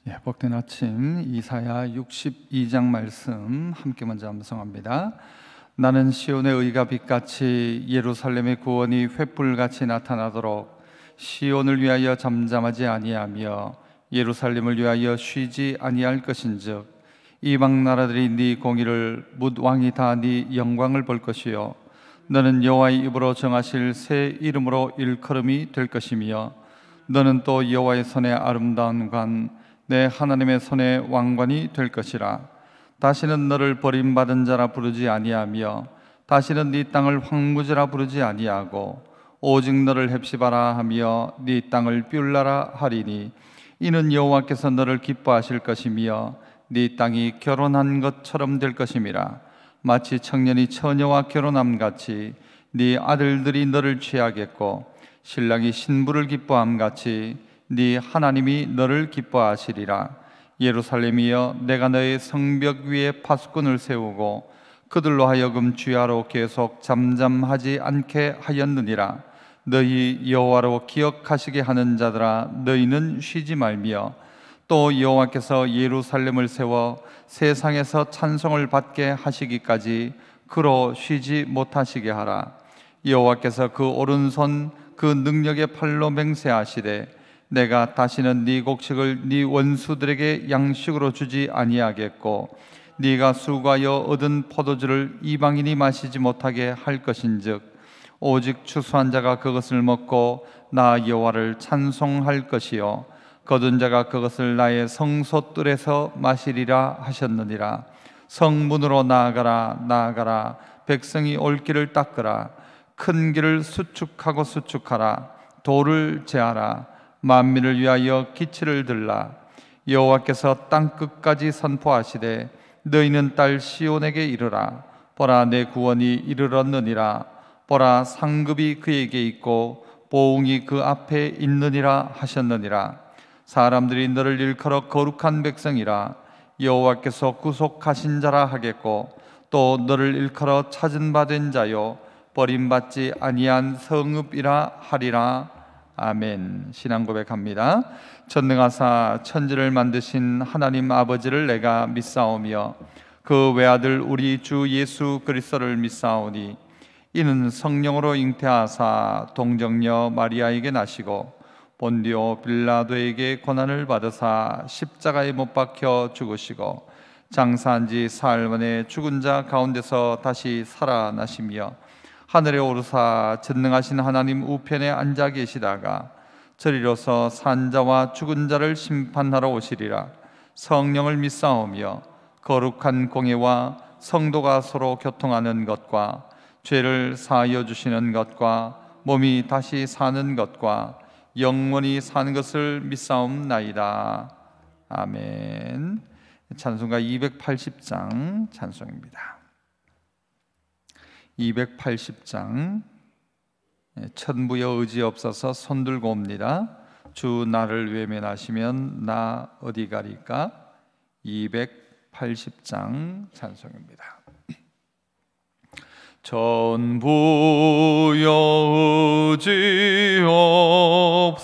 복된 아침 이사야 62장 말씀 함께 먼저 암송합니다. 나는 시온의 의가 빛같이 예루살렘의 구원이 횃불같이 나타나도록 시온을 위하여 잠잠하지 아니하며 예루살렘을 위하여 쉬지 아니할 것인즉 이방 나라들이 네 공의를 뭇 왕이 다 네 영광을 볼 것이요 너는 여호와의 입으로 정하실 새 이름으로 일컬음이 될 것이며 너는 또 여호와의 손의 아름다운 관 내 하나님의 손의 왕관이 될 것이라. 다시는 너를 버림받은 자라 부르지 아니하며 다시는 네 땅을 황무지라 부르지 아니하고 오직 너를 헵시바라 하며 네 땅을 뷸라라 하리니 이는 여호와께서 너를 기뻐하실 것이며 네 땅이 결혼한 것처럼 될 것임이라. 마치 청년이 처녀와 결혼함 같이 네 아들들이 너를 취하겠고 신랑이 신부를 기뻐함 같이 네 하나님이 너를 기뻐하시리라. 예루살렘이여, 내가 너의 성벽 위에 파수꾼을 세우고 그들로 하여금 주야로 계속 잠잠하지 않게 하였느니라. 너희 여호와로 기억하시게 하는 자들아, 너희는 쉬지 말며 또 여호와께서 예루살렘을 세워 세상에서 찬송을 받게 하시기까지 그로 쉬지 못하시게 하라. 여호와께서 그 오른손 그 능력의 팔로 맹세하시되 내가 다시는 네 곡식을 네 원수들에게 양식으로 주지 아니하겠고 네가 수고하여 얻은 포도주를 이방인이 마시지 못하게 할 것인즉 오직 추수한 자가 그것을 먹고 나 여호와를 찬송할 것이요 거둔 자가 그것을 나의 성소뜰에서 마시리라 하셨느니라. 성문으로 나아가라 나아가라. 백성이 올 길을 닦으라. 큰 길을 수축하고 수축하라. 돌을 제하라. 만민을 위하여 기치를 들라. 여호와께서 땅 끝까지 선포하시되 너희는 딸 시온에게 이르라. 보라, 내 구원이 이르렀느니라. 보라, 상급이 그에게 있고 보응이 그 앞에 있느니라 하셨느니라. 사람들이 너를 일컬어 거룩한 백성이라 여호와께서 구속하신 자라 하겠고 또 너를 일컬어 찾은 바 된 자요 버림받지 아니한 성읍이라 하리라. 아멘. 신앙 고백합니다. 전능하사 천지를 만드신 하나님 아버지를 내가 믿사오며 그 외아들 우리 주 예수 그리스도를 믿사오니 이는 성령으로 잉태하사 동정녀 마리아에게 나시고 본디오 빌라도에게 고난을 받으사 십자가에 못 박혀 죽으시고 장사한 지 사흘 만에 죽은 자 가운데서 다시 살아나시며 하늘에 오르사 전능하신 하나님 우편에 앉아 계시다가 저리로서 산자와 죽은 자를 심판하러 오시리라. 성령을 믿사오며 거룩한 공예와 성도가 서로 교통하는 것과 죄를 사하여 주시는 것과 몸이 다시 사는 것과 영원히 사는 것을 믿사옵나이다. 아멘. 찬송가 280장 찬송입니다. 280장 천부여 의지 없어서 손들고 옵니다. 주 나를 외면하시면 나 어디 가리까? 280장 찬송입니다. 천부여 의지 없어서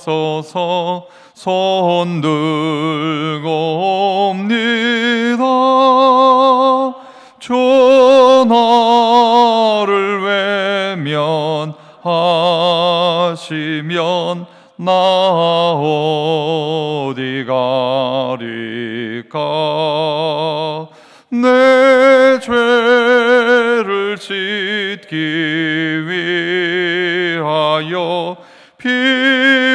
손들고 옵니다. 주 나를 외면하시면 나 어디 가리까? 내 죄를 씻기 위하여 피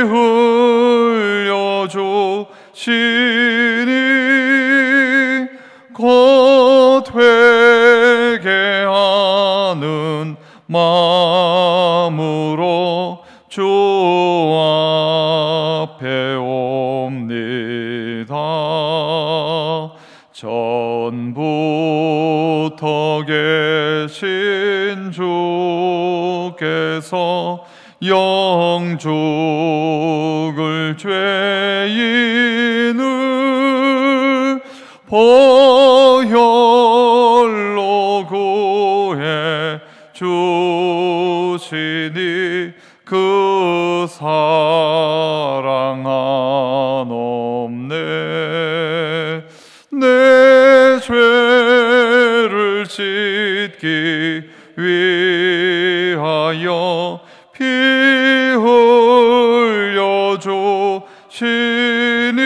흘려 주시니 곧 회개하는 마음으로 주 앞에 옵니다. 전부터 계신 주께서 영죽을 죄인을 보혈로 구해 주시니 그 사랑 한없네. 신이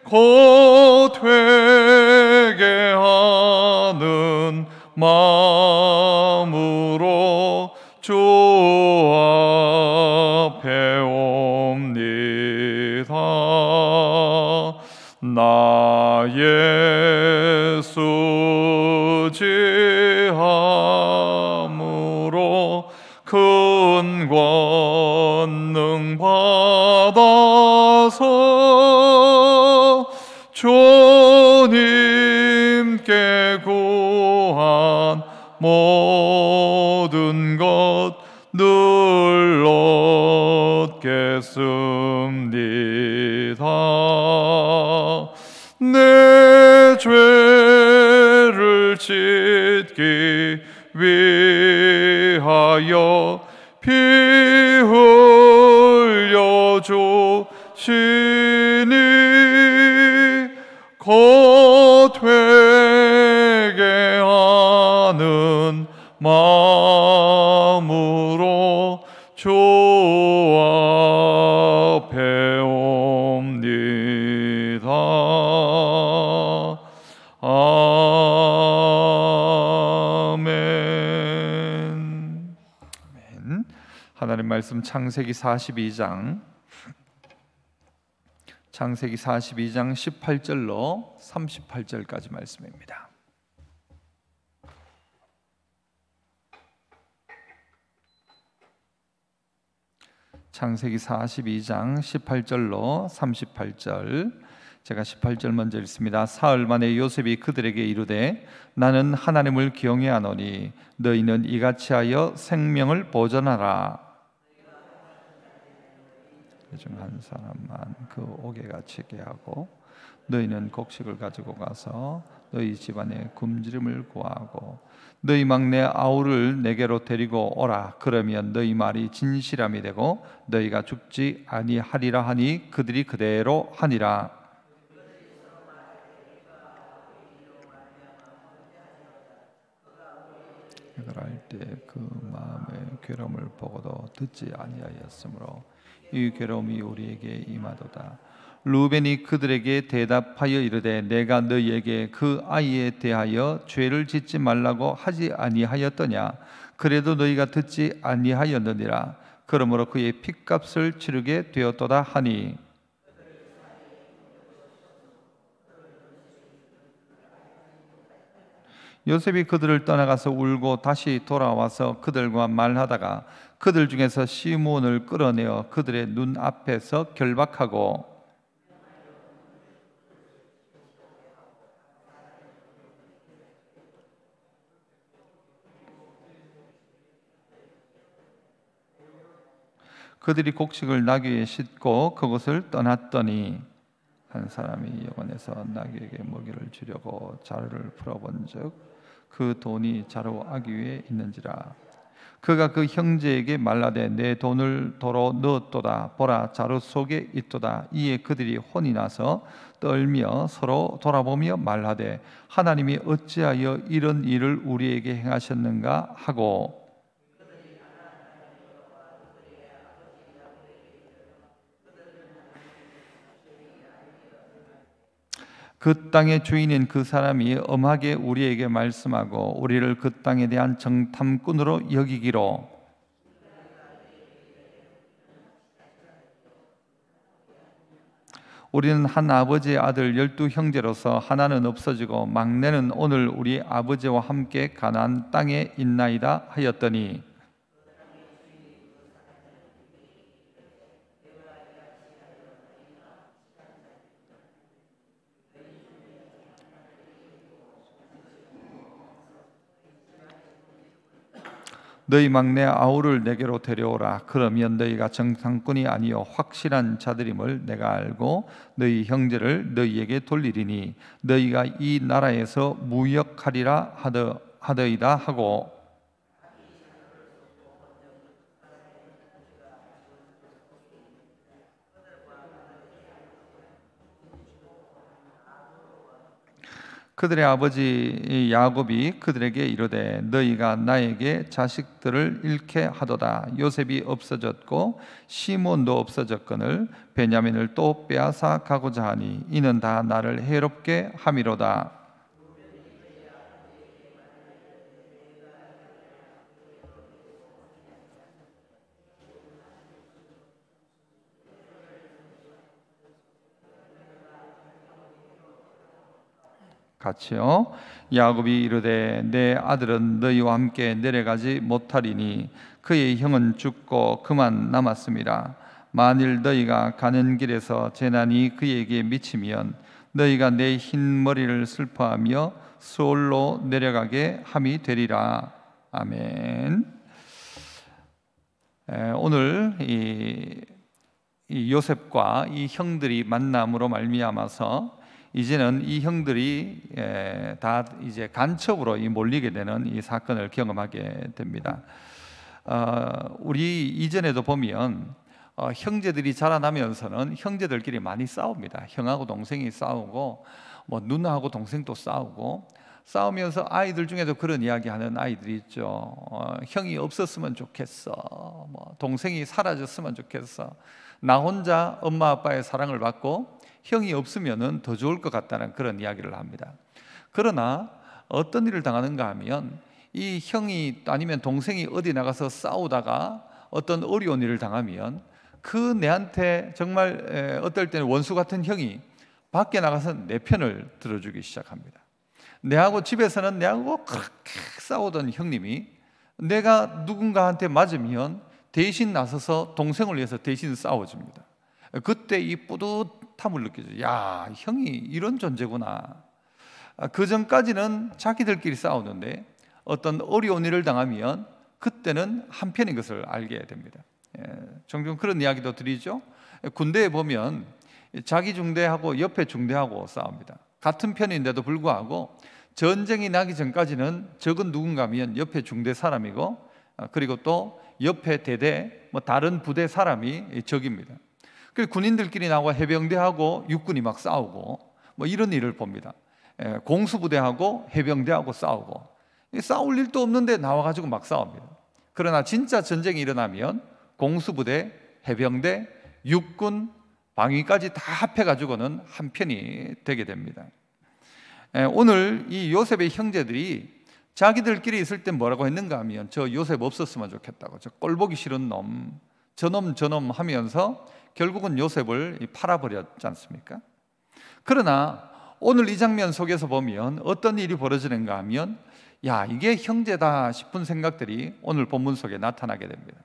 곧 되게 하는 마음으로 주 앞에 옵니다. 나의 수지함으로 큰 권능 받아서 주님께 구한 모든 것 늘 얻겠습니다. 내 죄를 짓기 위하여 피 흘려 주시니 곧 되게 하는 마음으로 주 앞에 옵니다. 아멘. 하나님 말씀 창세기 42장 18절로 38절까지 말씀입니다. 창세기 42장 18절로 38절, 제가 18절 먼저 읽습니다. 사흘 만에 요셉이 그들에게 이르되 나는 하나님을 경외하노니 너희는 이같이 하여 생명을 보존하라. 중 한 사람만 그 옥에 갇히게 하고 너희는 곡식을 가지고 가서 너희 집안에 굶주림을 구하고 너희 막내 아우를 내게로 데리고 오라. 그러면 너희 말이 진실함이 되고 너희가 죽지 아니하리라 하니 그들이 그대로 하니라. 그럴 때 그 마음의 괴로움을 보고도 듣지 아니하였으므로 이 괴로움이 우리에게 임하도다. 루벤이 그들에게 대답하여 이르되 내가 너희에게 그 아이에 대하여 죄를 짓지 말라고 하지 아니하였더냐. 그래도 너희가 듣지 아니하였느니라. 그러므로 그의 핏값을 치르게 되었도다 하니 요셉이 그들을 떠나가서 울고 다시 돌아와서 그들과 말하다가 그들 중에서 시몬을 끌어내어 그들의 눈 앞에서 결박하고 그들이 곡식을 나귀에 싣고 그곳을 떠났더니 한 사람이 여관에서 나귀에게 먹이를 주려고 자루를 풀어본즉 그 돈이 자루 아귀 위에 있는지라. 그가 그 형제에게 말하되 내 돈을 도로 넣었도다. 보라 자루 속에 있도다. 이에 그들이 혼이 나서 떨며 서로 돌아보며 말하되 하나님이 어찌하여 이런 일을 우리에게 행하셨는가 하고 그 땅의 주인인 그 사람이 엄하게 우리에게 말씀하고 우리를 그 땅에 대한 정탐꾼으로 여기기로 우리는 한 아버지의 아들 12형제로서 하나는 없어지고 막내는 오늘 우리 아버지와 함께 가나안 땅에 있나이다 하였더니 너희 막내 아우를 내게로 데려오라. 그러면 너희가 정탐꾼이 아니요 확실한 자들임을 내가 알고 너희 형제를 너희에게 돌리리니 너희가 이 나라에서 무역하리라 하더이다 하고 그들의 아버지 야곱이 그들에게 이르되 너희가 나에게 자식들을 잃게 하도다. 요셉이 없어졌고 시몬도 없어졌거늘 베냐민을 또 빼앗아 가고자 하니 이는 다 나를 해롭게 함이로다. 같이요. 야곱이 이르되 내 아들은 너희와 함께 내려가지 못하리니 그의 형은 죽고 그만 남았습니다. 만일 너희가 가는 길에서 재난이 그에게 미치면 너희가 내 흰 머리를 슬퍼하며 수올로 내려가게 함이 되리라. 아멘. 오늘 이 요셉과 이 형들이 만남으로 말미암아서 이제는 이 형들이 다 이제 간첩으로 몰리게 되는 이 사건을 경험하게 됩니다. 우리 이전에도 보면 형제들이 자라나면서는 형제들끼리 많이 싸웁니다. 형하고 동생이 싸우고 뭐 누나하고 동생도 싸우고 싸우면서 아이들 중에도 그런 이야기하는 아이들이 있죠. 형이 없었으면 좋겠어. 뭐 동생이 사라졌으면 좋겠어. 나 혼자 엄마 아빠의 사랑을 받고 형이 없으면 더 좋을 것 같다는 그런 이야기를 합니다. 그러나 어떤 일을 당하는가 하면 이 형이 아니면 동생이 어디 나가서 싸우다가 어떤 어려운 일을 당하면 그 내한테 정말 어떨 때는 원수 같은 형이 밖에 나가서 내 편을 들어주기 시작합니다. 내하고 집에서는 내하고 그렇게 싸우던 형님이 내가 누군가한테 맞으면 대신 나서서 동생을 위해서 대신 싸워줍니다. 그때 이 뿌듯함을 느끼죠. 야, 형이 이런 존재구나. 그 전까지는 자기들끼리 싸우는데 어떤 어려운 일을 당하면 그때는 한편인 것을 알게 됩니다. 종종 그런 이야기도 드리죠. 군대에 보면 자기 중대하고 옆에 중대하고 싸웁니다. 같은 편인데도 불구하고 전쟁이 나기 전까지는 적은 누군가면 옆에 중대 사람이고 그리고 또 옆에 대대 뭐 다른 부대 사람이 적입니다. 그래서 군인들끼리 나와 해병대하고 육군이 막 싸우고 뭐 이런 일을 봅니다. 공수부대하고 해병대하고 싸우고 싸울 일도 없는데 나와가지고 막 싸웁니다. 그러나 진짜 전쟁이 일어나면 공수부대, 해병대, 육군, 방위까지 다 합해가지고는 한 편이 되게 됩니다. 오늘 이 요셉의 형제들이 자기들끼리 있을 때 뭐라고 했는가 하면 저 요셉 없었으면 좋겠다고, 저 꼴보기 싫은 놈, 저놈 하면서 결국은 요셉을 팔아버렸지 않습니까? 그러나 오늘 이 장면 속에서 보면 어떤 일이 벌어지는가 하면 야, 이게 형제다 싶은 생각들이 오늘 본문 속에 나타나게 됩니다.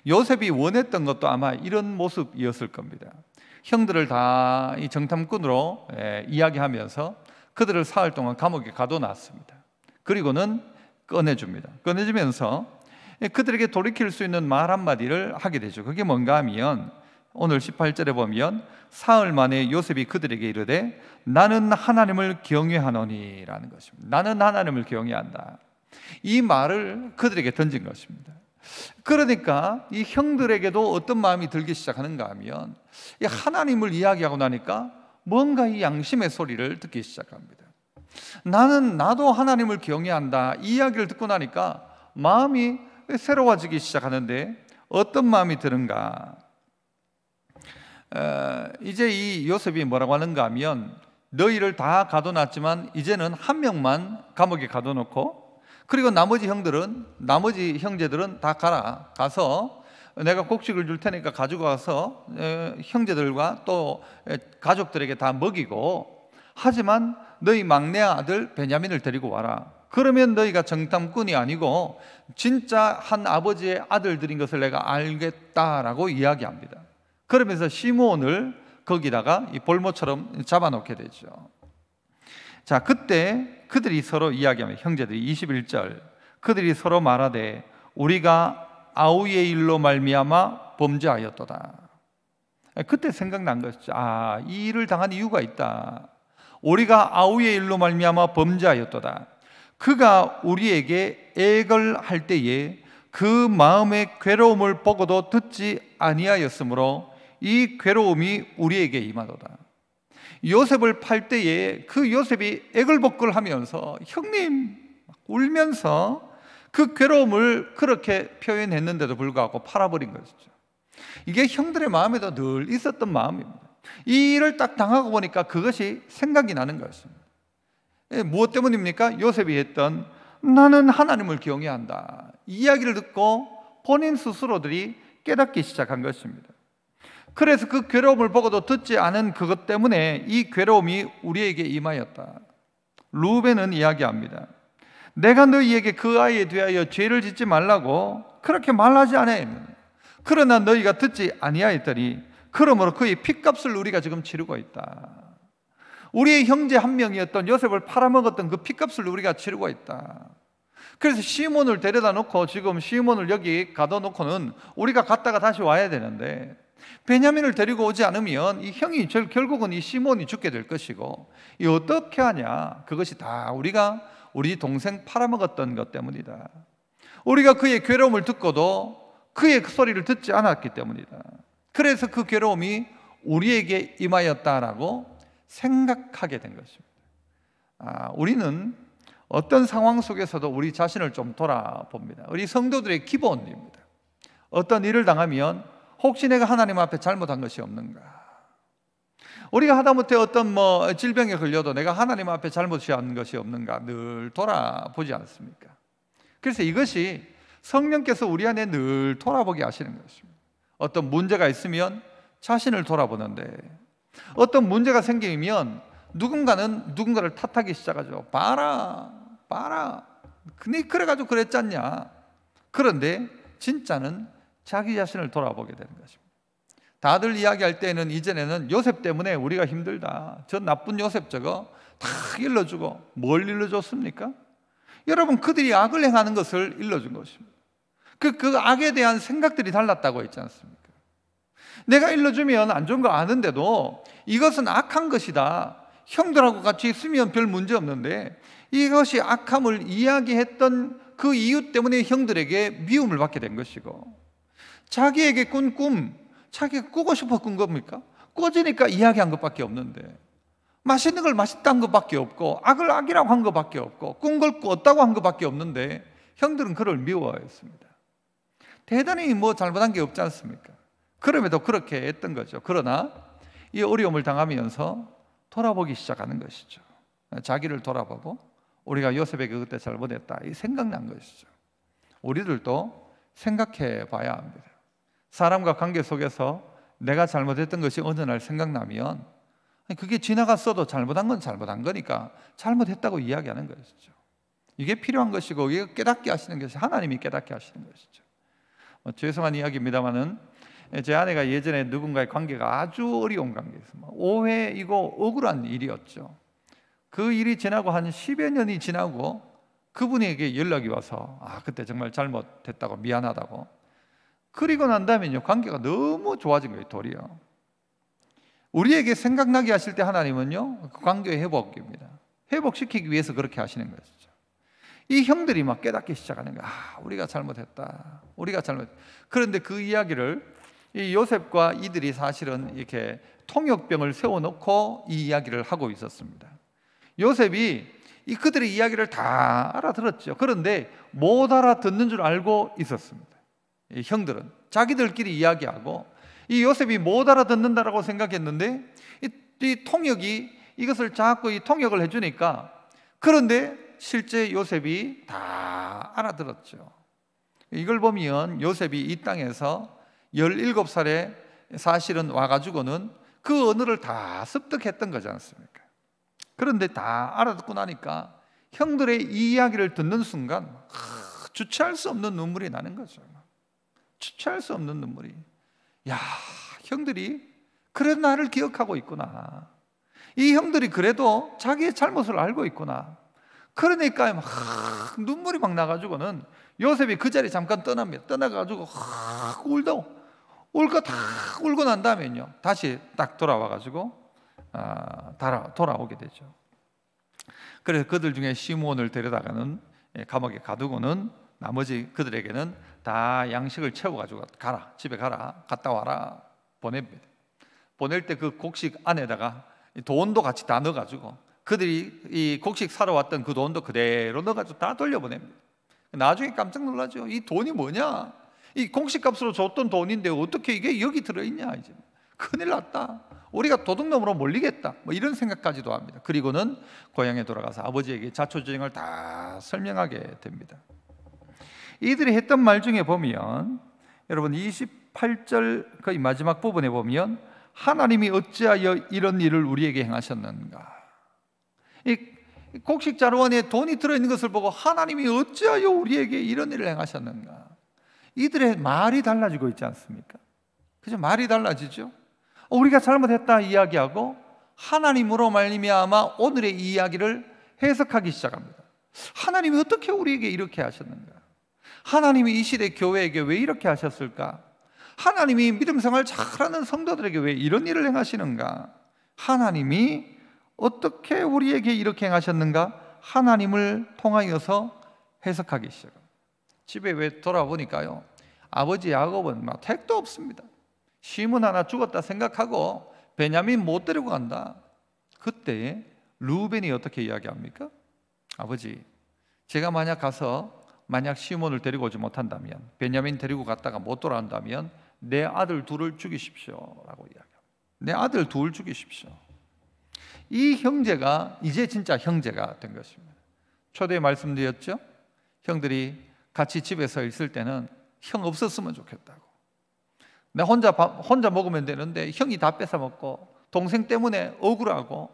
요셉이 원했던 것도 아마 이런 모습이었을 겁니다. 형들을 다 이 정탐꾼으로 이야기하면서 그들을 사흘 동안 감옥에 가둬놨습니다. 그리고는 꺼내줍니다. 꺼내주면서 그들에게 돌이킬 수 있는 말 한마디를 하게 되죠. 그게 뭔가 하면 오늘 18절에 보면 사흘 만에 요셉이 그들에게 이르되 나는 하나님을 경외하노니 라는 것입니다. 나는 하나님을 경외한다. 이 말을 그들에게 던진 것입니다. 그러니까 이 형들에게도 어떤 마음이 들기 시작하는가 하면 이 하나님을 이야기하고 나니까 뭔가 이 양심의 소리를 듣기 시작합니다. 나도 하나님을 경외한다. 이 이야기를 듣고 나니까 마음이 새로워지기 시작하는데 어떤 마음이 드는가? 이제 이 요셉이 뭐라고 하는가 하면 너희를 다 가둬놨지만 이제는 한 명만 감옥에 가둬놓고 그리고 나머지 형제들은 다 가서 내가 곡식을 줄 테니까 가지고 가서 형제들과 또 가족들에게 다 먹이고 하지만 너희 막내 아들 베냐민을 데리고 와라. 그러면 너희가 정탐꾼이 아니고 진짜 한 아버지의 아들들인 것을 내가 알겠다라고 이야기합니다. 그러면서 시몬을 거기다가 이 볼모처럼 잡아놓게 되죠. 자, 그때 그들이 서로 이야기하면 형제들이 21절 그들이 서로 말하되 우리가 아우의 일로 말미암아 범죄하였도다. 그때 생각난 것이죠. 이 일을 당한 이유가 있다. 우리가 아우의 일로 말미암아 범죄하였도다. 그가 우리에게 애걸 할 때에 그 마음의 괴로움을 보고도 듣지 아니하였으므로 이 괴로움이 우리에게 임하도다. 요셉을 팔 때에 그 요셉이 애걸복걸하면서 형님 울면서 그 괴로움을 그렇게 표현했는데도 불구하고 팔아버린 것이죠. 이게 형들의 마음에도 늘 있었던 마음입니다. 이 일을 딱 당하고 보니까 그것이 생각이 나는 것입니다. 무엇 때문입니까? 요셉이 했던 나는 하나님을 경외한다, 이 이야기를 듣고 본인 스스로들이 깨닫기 시작한 것입니다. 그래서 그 괴로움을 보고도 듣지 않은 그것 때문에 이 괴로움이 우리에게 임하였다. 루벤은 이야기합니다. 내가 너희에게 그 아이에 대하여 죄를 짓지 말라고 그렇게 말하지 않았느냐. 그러나 너희가 듣지 아니하였더니 그러므로 그의 핏값을 우리가 지금 치르고 있다. 우리의 형제 한 명이었던 요셉을 팔아먹었던 그 핏값을 우리가 치르고 있다. 그래서 시몬을 데려다 놓고 지금 시몬을 여기 가둬놓고는 우리가 갔다가 다시 와야 되는데, 베냐민을 데리고 오지 않으면 이 형이 결국은 이 시몬이 죽게 될 것이고, 이 어떻게 하냐? 그것이 다 우리가 우리 동생 팔아먹었던 것 때문이다. 우리가 그의 괴로움을 듣고도 그의 소리를 듣지 않았기 때문이다. 그래서 그 괴로움이 우리에게 임하였다라고 생각하게 된 것입니다. 우리는 어떤 상황 속에서도 우리 자신을 좀 돌아봅니다. 우리 성도들의 기본입니다. 어떤 일을 당하면 혹시 내가 하나님 앞에 잘못한 것이 없는가? 우리가 하다못해 어떤 질병에 걸려도 내가 하나님 앞에 잘못한 것이 없는가 늘 돌아보지 않습니까? 그래서 이것이 성령께서 우리 안에 늘 돌아보게 하시는 것입니다. 어떤 문제가 있으면 자신을 돌아보는데, 어떤 문제가 생기면 누군가는 누군가를 탓하기 시작하죠. 봐라 그래가지고 그랬잖냐. 그런데 진짜는 자기 자신을 돌아보게 되는 것입니다. 다들 이야기할 때는 이전에는 요셉 때문에 우리가 힘들다, 저 나쁜 요셉 저거 다 일러주고, 뭘 일러줬습니까? 여러분, 그들이 악을 행하는 것을 일러준 것입니다. 그 악에 대한 생각들이 달랐다고 했지 않습니까? 내가 일러주면 안 좋은 거 아는데도 이것은 악한 것이다, 형들하고 같이 있으면 별 문제 없는데, 이것이 악함을 이야기했던 그 이유 때문에 형들에게 미움을 받게 된 것이고, 자기에게 꾼 꿈, 자기가 꾸고 싶어 꾼 겁니까? 꿔지니까 이야기한 것밖에 없는데, 맛있는 걸 맛있다는 것밖에 없고, 악을 악이라고 한 것밖에 없고, 꾼 걸 꿨다고 한 것밖에 없는데 형들은 그를 미워했습니다. 대단히 잘못한 게 없지 않습니까? 그럼에도 그렇게 했던 거죠. 그러나 이 어려움을 당하면서 돌아보기 시작하는 것이죠. 자기를 돌아보고 우리가 요셉에게 그때 잘못했다, 이 생각난 것이죠. 우리들도 생각해 봐야 합니다. 사람과 관계 속에서 내가 잘못했던 것이 어느 날 생각나면 그게 지나갔어도 잘못한 건 잘못한 거니까 잘못했다고 이야기하는 것이죠. 이게 필요한 것이고, 이게 깨닫게 하시는 것이 하나님이 깨닫게 하시는 것이죠. 죄송한 이야기입니다만은 제 아내가 예전에 누군가의 관계가 아주 어려운 관계였어요. 오해이고 억울한 일이었죠. 그 일이 지나고 한 10여 년이 지나고 그분에게 연락이 와서 그때 정말 잘못했다고, 미안하다고. 그리고 난 다음에요, 관계가 너무 좋아진 거예요. 도리어 우리에게 생각나게 하실 때 하나님은요, 그 관계의 회복입니다. 회복시키기 위해서 그렇게 하시는 것이죠. 이 형들이 막 깨닫기 시작하는 거예요. 우리가 잘못했다, 우리가 잘못. 그런데 그 이야기를 이 요셉과 이들이 사실은 이렇게 통역병을 세워놓고 이 이야기를 하고 있었습니다. 요셉이 그들의 이야기를 다 알아들었죠. 그런데 못 알아듣는 줄 알고 있었습니다. 이 형들은 자기들끼리 이야기하고, 이 요셉이 못 알아듣는다라고 생각했는데 이 통역이 이것을 자꾸 이 통역을 해주니까, 그런데 실제 요셉이 다 알아들었죠. 이걸 보면 요셉이 이 땅에서 17살에 사실은 와가지고는 그 언어를 다 습득했던 거지 않습니까? 그런데 다 알아듣고 나니까 형들의 이 이야기를 듣는 순간 주체할 수 없는 눈물이 나는 거죠. 주체할 수 없는 눈물이. 야, 형들이 그래도 나를 기억하고 있구나. 이 형들이 그래도 자기의 잘못을 알고 있구나. 그러니까 막 눈물이 막 나가지고는 요셉이 그 자리 잠깐 떠납니다. 떠나가지고 울고 다 울고 난 다음에요, 다시 딱 돌아와가지고 돌아오게 되죠. 그래서 그들 중에 시므온을 데려다가는 감옥에 가두고는 나머지 그들에게는 다 양식을 채워가지고 가라, 집에 가라, 갔다 와라 보냅니다. 보낼 때 그 곡식 안에다가 돈도 같이 다 넣어가지고 그들이 이 곡식 사러 왔던 그 돈도 그대로 넣어가지고 다 돌려보냅니다. 나중에 깜짝 놀라죠. 이 돈이 뭐냐? 이 곡식값으로 줬던 돈인데 어떻게 이게 여기 들어있냐? 이제 큰일 났다. 우리가 도둑놈으로 몰리겠다. 뭐 이런 생각까지도 합니다. 그리고는 고향에 돌아가서 아버지에게 자초지종을 다 설명하게 됩니다. 이들이 했던 말 중에 보면 여러분 28절 거의 마지막 부분에 보면 하나님이 어찌하여 이런 일을 우리에게 행하셨는가? 이 곡식 자루안에 돈이 들어있는 것을 보고 하나님이 어찌하여 우리에게 이런 일을 행하셨는가? 이들의 말이 달라지고 있지 않습니까? 그죠? 말이 달라지죠. 우리가 잘못했다 이야기하고 하나님으로 말미암아 오늘의 이 이야기를 해석하기 시작합니다. 하나님이 어떻게 우리에게 이렇게 하셨는가? 하나님이 이 시대 교회에게 왜 이렇게 하셨을까? 하나님이 믿음 생활 잘하는 성도들에게 왜 이런 일을 행하시는가? 하나님이 어떻게 우리에게 이렇게 행하셨는가? 하나님을 통하여서 해석하기 시작합니다. 집에 왜 돌아보니까요, 아버지 야곱은 막 택도 없습니다. 시몬 하나 죽었다 생각하고 베냐민 못 데리고 간다. 그때 루벤이 어떻게 이야기합니까? 아버지, 제가 만약 시몬을 데리고 오지 못한다면, 베냐민 데리고 갔다가 못 돌아온다면 내 아들 둘을 죽이십시오 라고 이야기합니다. 내 아들 둘 죽이십시오. 이 형제가 이제 진짜 형제가 된 것입니다. 초대에 말씀드렸죠? 형들이 같이 집에서 있을 때는 형 없었으면 좋겠다고. 내 혼자 먹으면 되는데 형이 다 뺏어 먹고 동생 때문에 억울하고.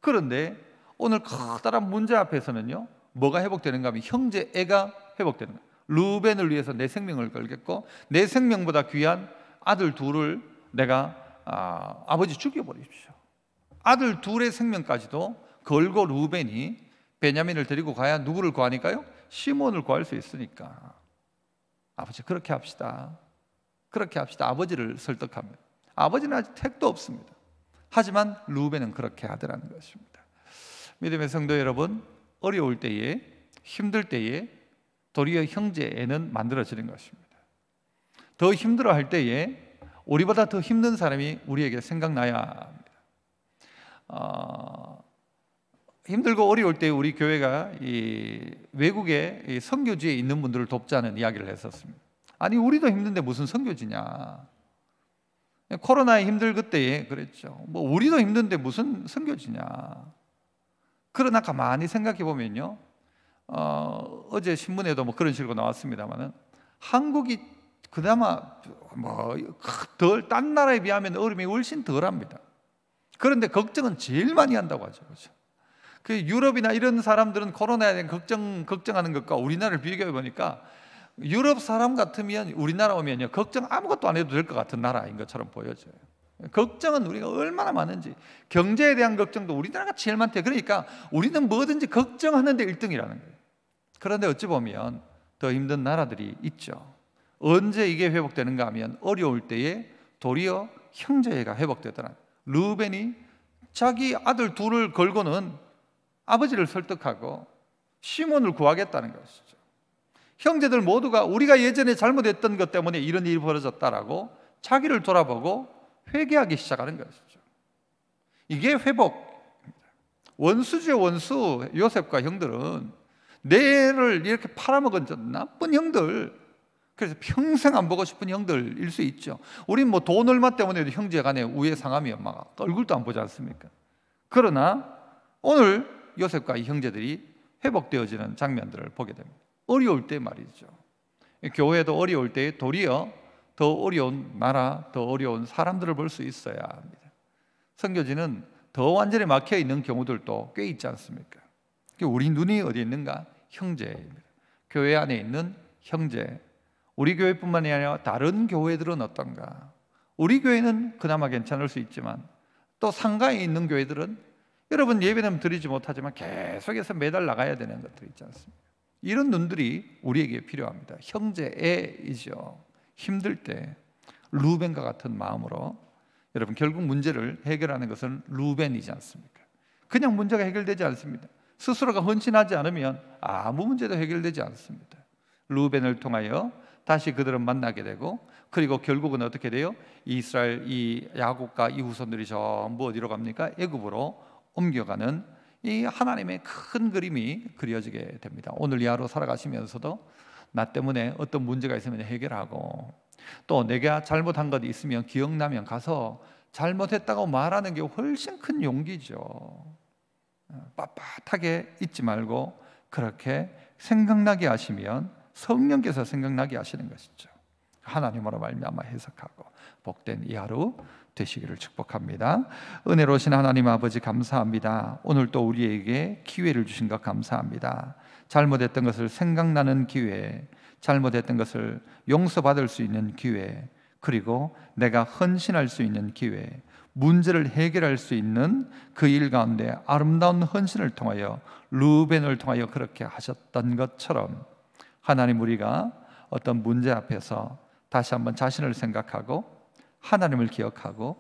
그런데 오늘 커다란 문제 앞에서는요, 뭐가 회복되는가 하면 형제애가 회복되는 거예요. 루벤을 위해서 내 생명을 걸겠고 내 생명보다 귀한 아들 둘을 내가 아버지 죽여버리십시오. 아들 둘의 생명까지도 걸고 루벤이 베냐민을 데리고 가야 누구를 구하니까요? 시몬을 구할 수 있으니까. 아버지 그렇게 합시다. 그렇게 합시다. 아버지를 설득합니다. 아버지는 아직 택도 없습니다. 하지만 루벤은 그렇게 하더라는 것입니다. 믿음의 성도 여러분, 어려울 때에, 힘들 때에 도리어 형제애는 만들어지는 것입니다. 더 힘들어할 때에 우리보다 더 힘든 사람이 우리에게 생각나야 합니다. 힘들고 어려울 때 우리 교회가 외국에 선교지에 있는 분들을 돕자는 이야기를 했었습니다. 아니 우리도 힘든데 무슨 선교지냐? 코로나에 힘들 그때에 그랬죠. 뭐 우리도 힘든데 무슨 선교지냐? 그러나 가만히 생각해 보면요, 어제 신문에도 뭐 그런 식으로 나왔습니다만은 한국이 그나마 딴 나라에 비하면 어려움이 훨씬 덜합니다. 그런데 걱정은 제일 많이 한다고 하죠. 그렇죠? 그 유럽이나 이런 사람들은 코로나에 대한 걱정하는 것과 우리나라를 비교해 보니까 유럽 사람 같으면 우리나라 오면요, 걱정 아무것도 안 해도 될 것 같은 나라인 것처럼 보여져요. 걱정은 우리가 얼마나 많은지, 경제에 대한 걱정도 우리나라가 제일 많대요. 그러니까 우리는 뭐든지 걱정하는데 1등이라는 거예요. 그런데 어찌 보면 더 힘든 나라들이 있죠. 언제 이게 회복되는가 하면 어려울 때에 도리어 형제애가 회복되더라. 루벤이 자기 아들 둘을 걸고는 아버지를 설득하고 시몬을 구하겠다는 것이죠. 형제들 모두가 우리가 예전에 잘못했던 것 때문에 이런 일이 벌어졌다라고 자기를 돌아보고 회개하기 시작하는 것이죠. 이게 회복입니다. 원수죠, 원수. 요셉과 형들은 내 애를 이렇게 팔아먹은 나쁜 형들, 그래서 평생 안 보고 싶은 형들일 수 있죠. 우린 뭐 돈 얼마 때문에도 형제 간에 우애 상함이 막 얼굴도 안 보지 않습니까? 그러나 오늘 요셉과 이 형제들이 회복되어지는 장면들을 보게 됩니다. 어려울 때 말이죠. 교회도 어려울 때 도리어 더 어려운 나라, 더 어려운 사람들을 볼 수 있어야 합니다. 선교지는 더 완전히 막혀 있는 경우들도 꽤 있지 않습니까? 우리 눈이 어디 있는가? 형제입니다. 교회 안에 있는 형제. 우리 교회뿐만이 아니라 다른 교회들은 어떤가? 우리 교회는 그나마 괜찮을 수 있지만 또 상가에 있는 교회들은 여러분 예배는 드리지 못하지만 계속해서 매달 나가야 되는 것들이 있지 않습니까? 이런 눈들이 우리에게 필요합니다. 형제애이죠. 힘들 때 루벤과 같은 마음으로 여러분 결국 문제를 해결하는 것은 루벤이지 않습니까? 그냥 문제가 해결되지 않습니다. 스스로가 헌신하지 않으면 아무 문제도 해결되지 않습니다. 루벤을 통하여 다시 그들은 만나게 되고, 그리고 결국은 어떻게 돼요? 이스라엘 이 야곱과 이 후손들이 전부 어디로 갑니까? 애굽으로 옮겨가는 이 하나님의 큰 그림이 그려지게 됩니다. 오늘 이 하루 살아가시면서도 나 때문에 어떤 문제가 있으면 해결하고, 또 내가 잘못한 것 있으면 기억나면 가서 잘못했다고 말하는 게 훨씬 큰 용기죠. 빳빳하게 잊지 말고 그렇게 생각나게 하시면 성령께서 생각나게 하시는 것이죠. 하나님으로 말미암아 해석하고 복된 이 하루 되시기를 축복합니다. 은혜로우신 하나님 아버지 감사합니다. 오늘 또 우리에게 기회를 주신 것 감사합니다. 잘못했던 것을 생각나는 기회, 잘못했던 것을 용서받을 수 있는 기회, 그리고 내가 헌신할 수 있는 기회, 문제를 해결할 수 있는 그 일 가운데 아름다운 헌신을 통하여 르우벤을 통하여 그렇게 하셨던 것처럼 하나님, 우리가 어떤 문제 앞에서 다시 한번 자신을 생각하고 하나님을 기억하고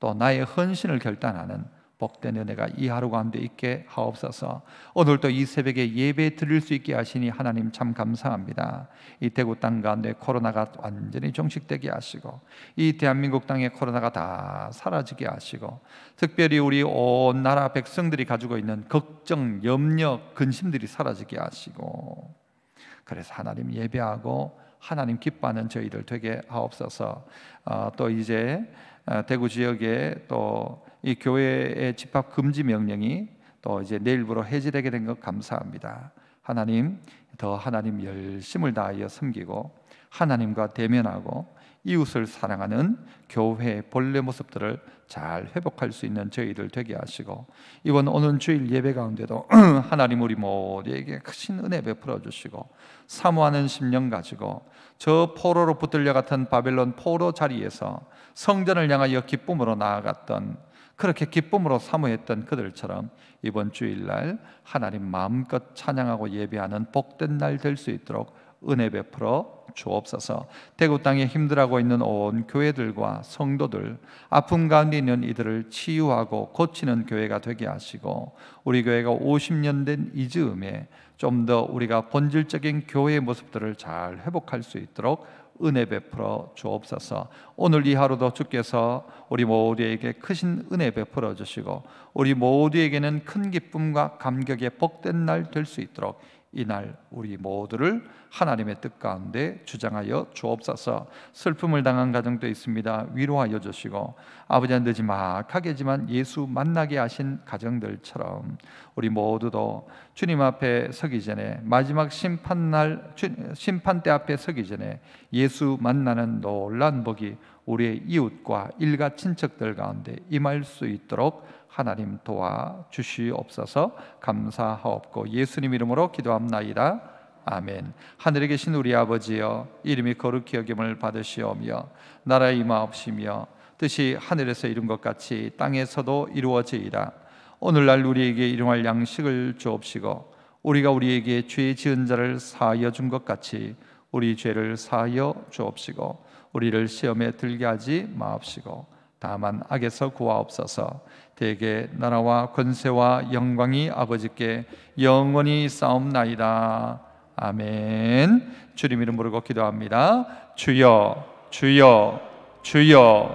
또 나의 헌신을 결단하는 복된 은혜가 이 하루 가운데 있게 하옵소서. 오늘도 이 새벽에 예배 드릴 수 있게 하시니 하나님 참 감사합니다. 이 대구 땅 가운데 코로나가 완전히 종식되게 하시고, 이 대한민국 땅에 코로나가 다 사라지게 하시고, 특별히 우리 온 나라 백성들이 가지고 있는 걱정, 염려, 근심들이 사라지게 하시고, 그래서 하나님 예배하고 하나님 기뻐하는 저희들 되게 하옵소서. 또 이제 대구 지역에 또 이 교회의 집합 금지 명령이 또 이제 내일부로 해제되게 된 것 감사합니다. 하나님, 더 하나님 열심을 다하여 섬기고 하나님과 대면하고 이웃을 사랑하는 교회의 본래 모습들을 잘 회복할 수 있는 저희들 되게 하시고, 이번 오는 주일 예배 가운데도 하나님 우리 모두에게 크신 은혜 베풀어 주시고, 사모하는 심령 가지고 저 포로로 붙들려 같은 바벨론 포로 자리에서 성전을 향하여 기쁨으로 나아갔던, 그렇게 기쁨으로 사모했던 그들처럼 이번 주일날 하나님 마음껏 찬양하고 예배하는 복된 날 될 수 있도록 은혜 베풀어 주옵소서. 대구 땅에 힘들어하고 있는 온 교회들과 성도들, 아픔 가운데 있는 이들을 치유하고 고치는 교회가 되게 하시고, 우리 교회가 50년 된 이 즈음에 좀 더 우리가 본질적인 교회의 모습들을 잘 회복할 수 있도록 은혜 베풀어 주옵소서. 오늘 이 하루도 주께서 우리 모두에게 크신 은혜 베풀어 주시고, 우리 모두에게는 큰 기쁨과 감격의 복된 날 될 수 있도록 이날 우리 모두를 하나님의 뜻 가운데 주장하여 주옵소서. 슬픔을 당한 가정도 있습니다. 위로하여 주시고, 아버지는 늦지막하게지만 예수 만나게 하신 가정들처럼 우리 모두도 주님 앞에 서기 전에, 마지막 심판날 심판대 앞에 서기 전에 예수 만나는 놀라운 복이 우리의 이웃과 일가 친척들 가운데 임할 수 있도록 하나님 도와주시옵소서. 감사하옵고 예수님 이름으로 기도합나이다. 아멘. 하늘에 계신 우리 아버지여, 이름이 거룩히 여김을 받으시오며 나라의 임하옵시며 뜻이 하늘에서 이룬 것 같이 땅에서도 이루어지이다. 오늘날 우리에게 일용할 양식을 주옵시고, 우리가 우리에게 죄 지은 자를 사하여 준 것 같이 우리 죄를 사하여 주옵시고, 우리를 시험에 들게 하지 마옵시고 다만 악에서 구하옵소서. 대개 나라와 권세와 영광이 아버지께 영원히 싸움나이다. 아멘. 주님 이름 부르고 기도합니다. 주여, 주여, 주여.